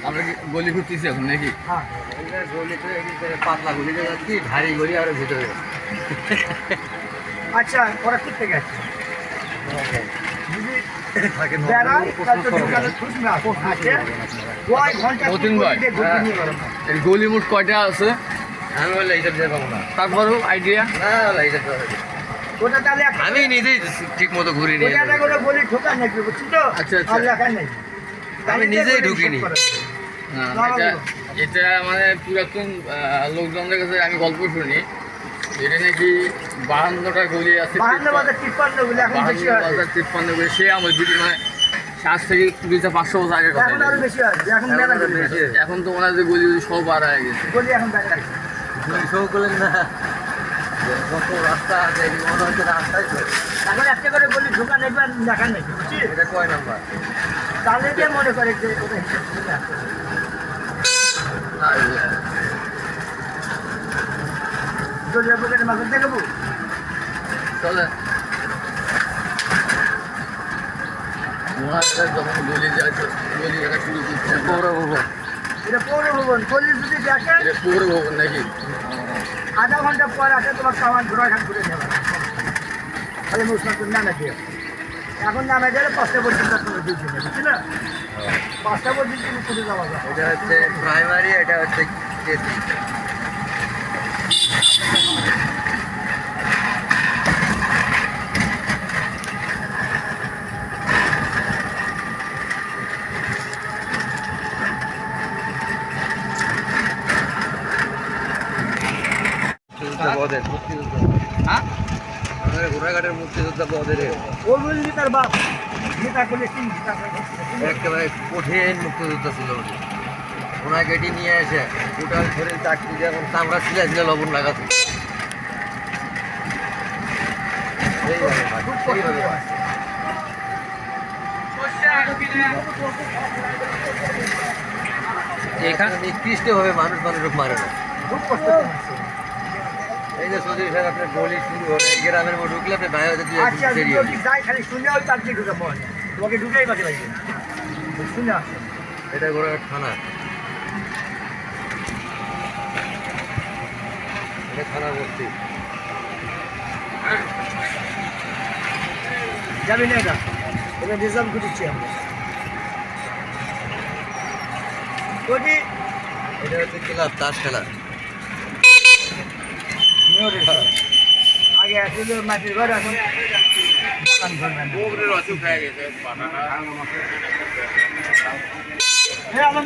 আমরা কি গলি ঘুরতেছি এখন নাকি? হ্যাঁ গলি তো পাতলা গলিতে যাচ্ছি, ভারী গলি আরো ভিতরে। আচ্ছা ওরা কোথা থেকে আসছে? গলি মোট কয়টা আছে? আমি বললে এইসব দিয়ে পাবো না, তারপরেও আইডিয়া আমি নিজেই ঠিক মতো ঘুরিনি, আচ্ছা আচ্ছা আমি নিজেই ঢুকিনি। এটা মানে পুরাতন লোকজনদের কাছে আমি গল্প শুনি, এটা নাকি 52টা গলি আছে, 52 গুলি সে আমার যদি মানে 4 থেকে 500 বছর আগের কথা। এখন তো ওনার যে গলি সব বার হয়ে গেছে। কত রাস্তা আছে, মনে হচ্ছে রাস্তায় এখন একটা করে বলি ঢোকা নেবেন দেখা নেই, বুঝছি? এটা কয় নাম্বার? তাহলে যে মনে করে যে মাছ দেখাবো চলে যখন গলি যাচ্ছে, গলি দেখা শুরু করছে পৌর ভবন। এটা পৌর ভবন, গলি যদি দেখেন এটা পৌর ভবন নাকি? আধা ঘন্টা পর আসে তোমার সামান ঘোরাঘাট ঘুরে যাবে, খালি মুসলমান নামে দিয়ে। এখন নামে গেলে 5টা পর্যন্ত আপনার ডিউটি নেই, বুঝছি না? 5টা পর্যন্ত তুমি করে যাওয়া যায়। এটা হচ্ছে প্রাইমারি, এটা হচ্ছে কেসি। ঘোড়াঘাটের মুক্তিযোদ্ধা পদের তার বাপ একেবারে কঠিন মুক্তিযোদ্ধা ছিল। ওনার কেটে নিয়ে এসে টোটাল শরীর চাকরি যেমন চামড়া ছিল লবণ লাগাতো। এখানে নিকৃষ্টভাবে মানুষ মানুষের মারে না। এই যে সৌদি সাহেব আপনার গলি শুরু হলে গ্রামের মধ্যে ঢুকলে আপনি বাইরে এটা ঘোড়াঘাট থানা, এটা থানা ভর্তি যাবি না, এটা এটা রিজার্ভ করছি আমরা। এটা হচ্ছে ক্লাব, তাস খেলা। আগে আসলে মাটির ঘর, এখন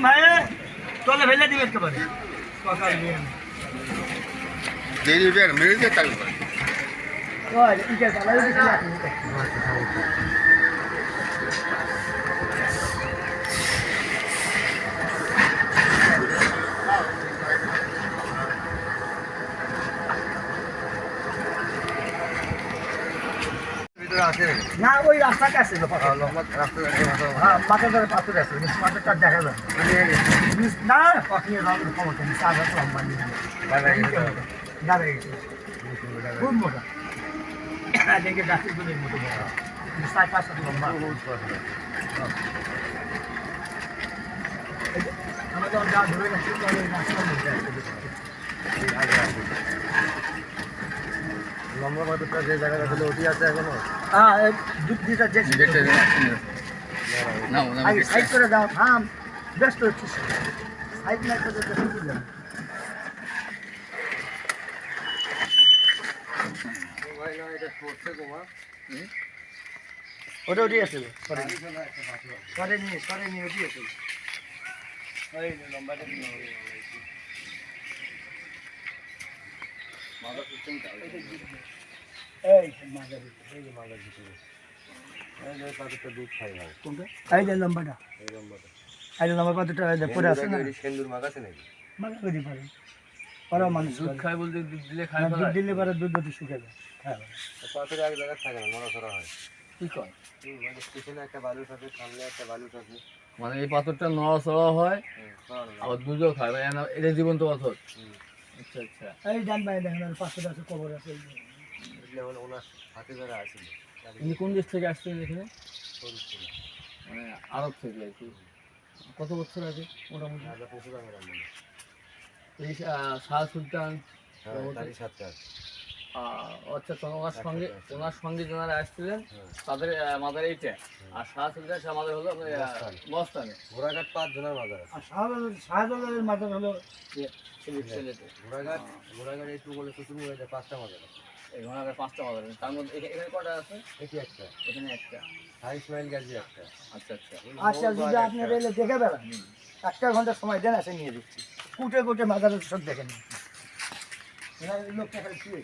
ভাই চলে ফেলে দিবে একেবারে সকাল না, ওই রাস্তাটা আছে, মাথার ধরে পাথর আছে, পাথরটা দেখা যায় না। ক্ষমতা নেই, খুব মোটা দেখে গাছের গুলির মতো বড়, 5 লম্বা। আমাদের যা ধরে গেছে লম্বা পাথরটা যে জায়গাটা ছিল ওটি আছে এখনো? হ্যাঁ, সাইড করে দাও, থাম, ব্যস্ত হচ্ছিস, সাইড না করে বুঝলাম। ওটা উঠে আসবে, সরে নিয়ে উঠে আসবে। লম্বাটা দুধ খাই ভাই। এই যে লম্বাটা, লম্বা পাথরটা পরে আছে না, সেন্দুর মাগ আছে নাকি? মাগাতে পারে, ওরা মানুষ দুধ খায় বলতে দুধ দিলে খায়, দুধ দিলে পরে দুধ শুকে যায়। হ্যাঁ, পাথরে এক জায়গায় থাকে না, নড়াচড়া হয়। কি কয়? মানে পিছনে একটা বালুর আছে, সামনে একটা বালুর আছে, মানে এই পাথরটা নড়াচড়া হয়, আবার দুধও খায়। এটা জীবন্ত পাথর। আচ্ছা আচ্ছা, এই ডান ভাই দেখেন, আর পাথর আছে, কবর আছে। ওনার হাতে ধরে আছে। কোন দেশ থেকে আসছেন এখানে? মানে আরব থেকে আর কি। কত বছর আগে মোটামুটি? রাজা প্রচুর আমার মনে হয়। এই শাহ সুলতান, হ্যাঁ তারই সাথে আছে। আচ্ছা, তো ওনার সঙ্গে যারা আসছিলেন হ্যাঁ। তাদের মাদার এইটা, আর শাহ সুলতান শাহ মাদার হলো আপনার মস্তান। মস্তানে। ঘোড়াঘাট 5 জনের মাজার আছে। আর শাহজালালের মাজার হলো সিলেটে ঘোড়াঘাট একটু বলে শ্বশুর মশাইদের 5টা মাজার আছে। এই ঘোড়াঘাট 5টা মাদার আছে। তার মধ্যে এখানে কটা আছে? এটি একটা, এখানে একটা। হাই ইসমাইল গাজী একটা। আচ্ছা আচ্ছা। আচ্ছা, যদি আপনি রেলে দেখে বেড়ান 1 ঘন্টা সময় দেন, এসে নিয়ে দিচ্ছি। কুটে কুটে মাজারের সব দেখে নিন। লোকটা খালি শুয়ে